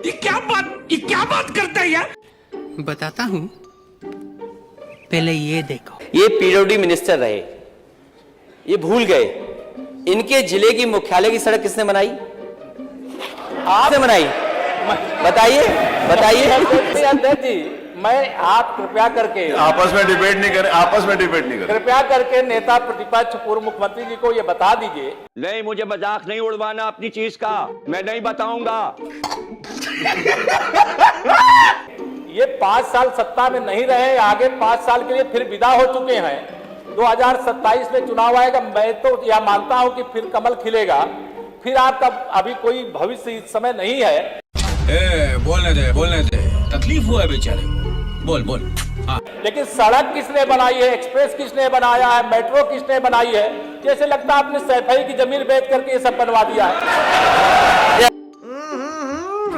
ये क्या बात करता है यार। बताता हूँ, पहले ये देखो। ये पीडब्ल्यूडी मिनिस्टर रहे, ये भूल गए इनके जिले की मुख्यालय की सड़क किसने बनाई? आपने बनाई? बताइए बताइए। अध्यक्ष जी, मैं आप कृपया करके आपस में डिबेट नहीं करें। कृपया करके नेता प्रतिपक्ष पूर्व मुख्यमंत्री जी को ये बता दीजिए। नहीं, मुझे मजाक नहीं उड़वाना अपनी चीज का, मैं नहीं बताऊंगा। ये 5 साल सत्ता में नहीं रहे, आगे 5 साल के लिए फिर विदा हो चुके हैं। 2027 में चुनाव आएगा, मैं तो यह मानता हूं कि फिर कमल खिलेगा, फिर आपका अभी कोई भविष्य इस समय नहीं है। बोलने दे, तकलीफ हुआ है बेचारे को, बोल। हाँ। लेकिन सड़क किसने बनाई है, एक्सप्रेस किसने बनाया है, मेट्रो किसने बनाई है? जैसे लगता है आपने सैफई की जमीन बेच करके ये सब बनवा दिया है।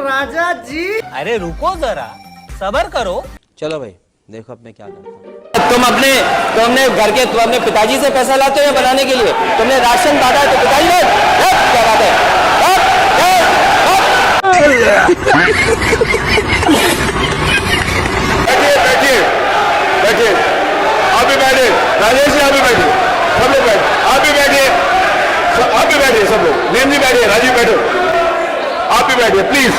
राजा जी, अरे रुको जरा, सब्र करो। चलो भाई देखो अब मैं क्या करता हूँ। तुमने घर के तुम अपने पिताजी से पैसा लाते हो बनाने के लिए? तुमने राशन बांटा है तो पिताजी ने क्या बात है? बैठिए आप भी बैठिए, राजेश जी आप भी बैठिए, सब लोग बैठे, आप भी बैठिए, सब लोग, नीम जी बैठिए, राजीव बैठो, आप भी बैठिए प्लीज,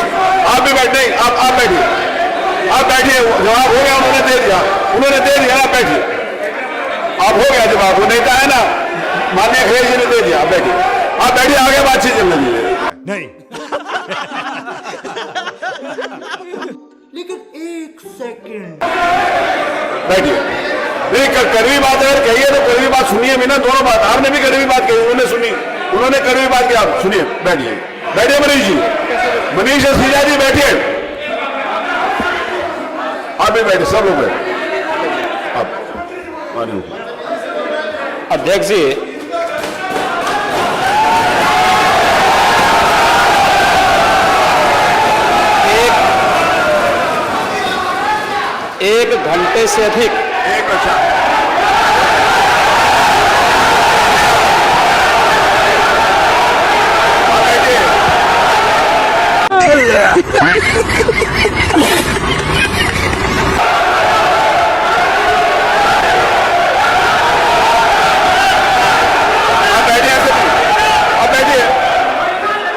आप भी बैठे, आप बैठिए, जवाब हो गया, उन्होंने दे दिया, आप बैठिए, आप हो गया जवाब, वो नेता है ना माननीय अखिलेश जी ने दे दिया, आप बैठिए, आगे बातचीत चलने दीजिए। नहीं लेकिन एक सेकंड बैठिए, नहीं कड़वी बात अगर कही है तो कड़वी बात सुनिए भी ना, दोनों बात, आपने भी कड़वी बात कही, उन्होंने सुनी, उन्होंने कड़वी बात की, आप सुनिए, बैठिए मनीष जी, मनीष सिंह जी बैठिए, आप भी बैठे, सब लोग बैठे। अध्यक्ष जी, एक घंटे से अधिक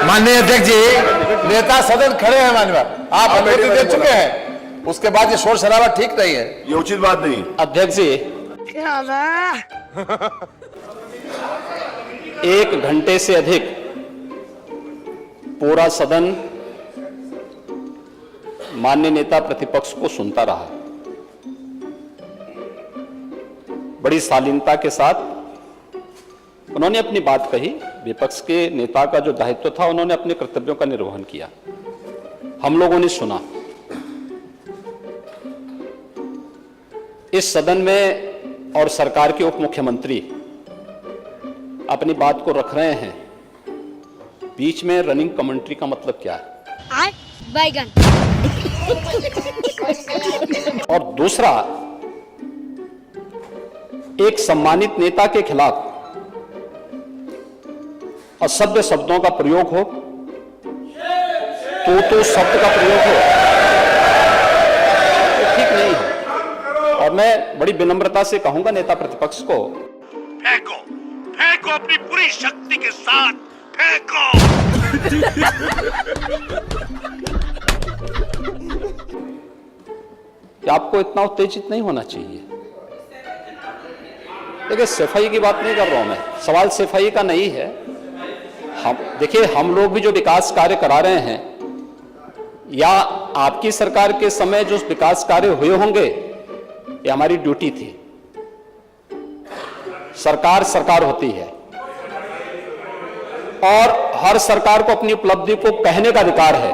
माननीय अध्यक्ष जी, नेता सदन खड़े हैं, माननीय आप अनुमति दे चुके हैं, उसके बाद ये शोर शराबा ठीक नहीं है, ये उचित बात नहीं। अध्यक्ष जी, 1 घंटे से अधिक पूरा सदन माननीय नेता प्रतिपक्ष को सुनता रहा। बड़ी शालीनता के साथ उन्होंने अपनी बात कही। विपक्ष के नेता का जो दायित्व था, उन्होंने अपने कर्तव्यों का निर्वहन किया, हम लोगों ने सुना। इस सदन में और सरकार के उप मुख्यमंत्री अपनी बात को रख रहे हैं, बीच में रनिंग कमेंट्री का मतलब क्या है? बैगन। और दूसरा, एक सम्मानित नेता के खिलाफ असभ्य शब्दों का प्रयोग हो, तो शब्द का प्रयोग हो, तो ठीक नहीं है। और मैं बड़ी विनम्रता से कहूंगा नेता प्रतिपक्ष को, फेंको अपनी पूरी शक्ति के साथ फेंको। कि आपको इतना उत्तेजित नहीं होना चाहिए। देखिए, सफाई की बात नहीं कर रहा हूं मैं, सवाल सफाई का नहीं है। देखिए, हम लोग भी जो विकास कार्य करा रहे हैं, या आपकी सरकार के समय जो विकास कार्य हुए होंगे, ये हमारी ड्यूटी थी। सरकार होती है और हर सरकार को अपनी उपलब्धि को कहने का अधिकार है।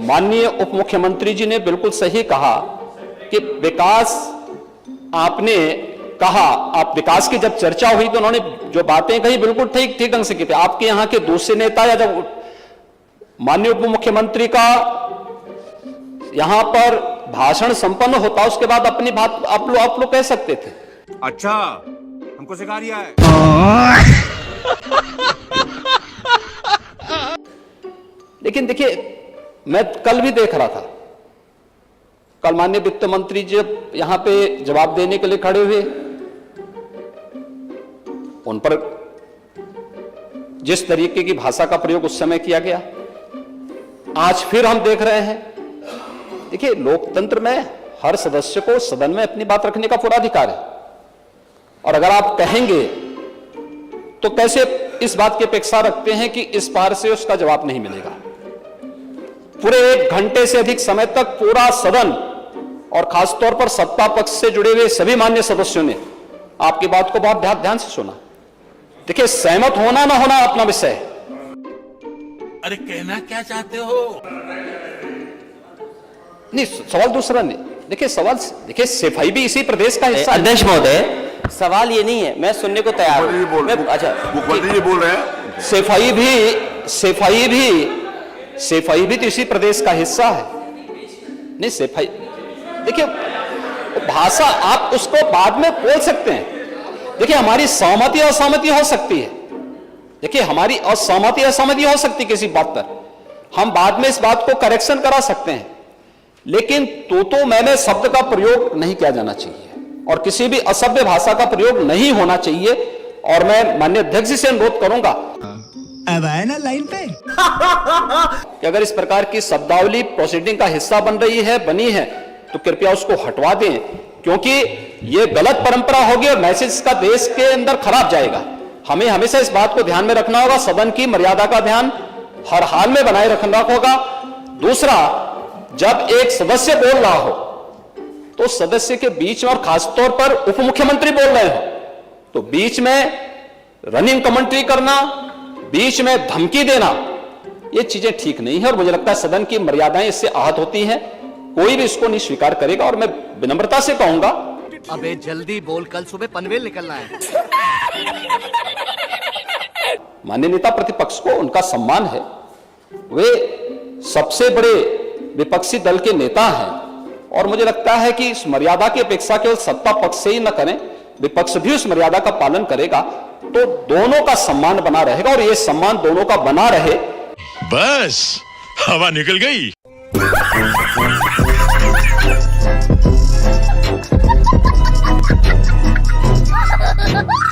माननीय उप मुख्यमंत्री जी ने बिल्कुल सही कहा कि विकास, आपने कहा, आप विकास की जब चर्चा हुई तो उन्होंने जो बातें कही बिल्कुल ठीक ढंग से की थी। आपके यहां के दूसरे नेता या जब माननीय उप मुख्यमंत्री का यहां पर भाषण संपन्न होता, उसके बाद अपनी बात आप लोग कह सकते थे। अच्छा, हमको सिखा रिया है। लेकिन देखिए, मैं कल भी देख रहा था, कल माननीय वित्त मंत्री जब यहां पे जवाब देने के लिए खड़े हुए, उन पर जिस तरीके की भाषा का प्रयोग उस समय किया गया, आज फिर हम देख रहे हैं। देखिए, लोकतंत्र में हर सदस्य को सदन में अपनी बात रखने का पूरा अधिकार है, और अगर आप कहेंगे तो कैसे इस बात की अपेक्षा रखते हैं कि इस पार से उसका जवाब नहीं मिलेगा। पूरे 1 घंटे से अधिक समय तक पूरा सदन और खासतौर पर सत्ता पक्ष से जुड़े हुए सभी मान्य सदस्यों ने आपकी बात को बहुत ध्यान से सुना। देखिए, सहमत होना ना होना अपना विषय है। अरे कहना क्या चाहते हो? नहीं, सवाल दूसरा नहीं। देखिए, देखिए, सफाई भी इसी प्रदेश का हिस्सा है। अध्यक्ष महोदय, सवाल ये नहीं है, मैं सुनने को तैयार हूं। अच्छा, मुख्यमंत्री जी बोल रहे हैं। सफाई भी तो इसी प्रदेश का हिस्सा है। नहीं, सफाई, देखिए, भाषा आप उसको बाद में बोल सकते हैं। देखिए, हमारी सहमति असहमति हो सकती है। देखिए, हमारी असहमति असहमति हो सकती है किसी बात पर, हम बाद में इस बात को करेक्शन करा सकते हैं, लेकिन तो मैंने शब्द का प्रयोग नहीं किया जाना चाहिए और किसी भी असभ्य भाषा का प्रयोग नहीं होना चाहिए। और मैं माननीय अध्यक्ष जी से अनुरोध करूंगा, अब आए ना लाइन पे कि अगर इस प्रकार की शब्दावली प्रोसीडिंग का हिस्सा बनी है तो कृपया उसको हटवा दें, क्योंकि यह गलत परंपरा होगी और मैसेज का देश के अंदर खराब जाएगा। हमें हमेशा इस बात को ध्यान में रखना होगा, सदन की मर्यादा का ध्यान हर हाल में बनाए रखना होगा। दूसरा, जब एक सदस्य बोल रहा हो तो सदस्य के बीच में, और खासतौर पर उप मुख्यमंत्री बोल रहे हो, तो बीच में रनिंग कमेंट्री करना, बीच में धमकी देना, ये चीजें ठीक नहीं है और मुझे लगता है सदन की मर्यादाएं इससे आहत होती हैं। कोई भी इसको नहीं स्वीकार करेगा और मैं विनम्रता से कहूंगा, अबे जल्दी बोल, कल सुबह पनवेल निकलना है। माननीय नेता प्रतिपक्ष को उनका सम्मान है, वे सबसे बड़े विपक्षी दल के नेता हैं और मुझे लगता है कि इस मर्यादा की अपेक्षा केवल सत्ता पक्ष से ही न करें, विपक्ष भी उस मर्यादा का पालन करेगा तो दोनों का सम्मान बना रहेगा और यह सम्मान दोनों का बना रहे। बस हवा निकल गई। Ha ha ha!